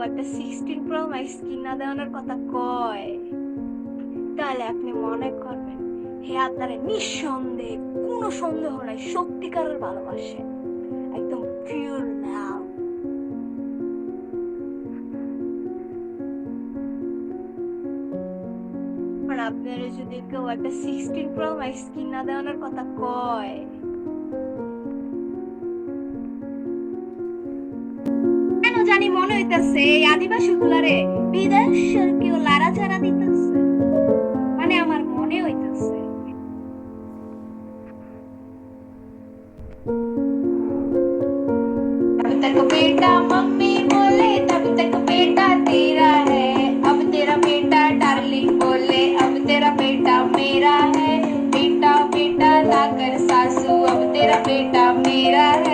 একটা 16 Pro Max কিনা দেওয়ানোর কথা কয়, তাহলে আপনি মনে করবেন হে আপনারে নিঃসন্দেহে, কোনো সন্দেহ নাই, সত্যিকারের ভালোবাসে, একদম পিওর লাভ। আর আপনারা যদি কেউ একটা 16 Pro Max কিনা দেওয়ানোর কথা কয়, কেন জানি মনে হইতাছে এই আদিবাসী গুলারে বিদেশের কেউ লাড়াচাড়া দিতেছে, মানে আমার মনে হইতাছে। अब तक बेटा मम्मी बोले, तब तक बेटा तेरा है, अब तेरा बेटा डार्लिंग बोले, अब तेरा बेटा मेरा है, बेटा बेटा लाकर सासू, अब तेरा बेटा मेरा है।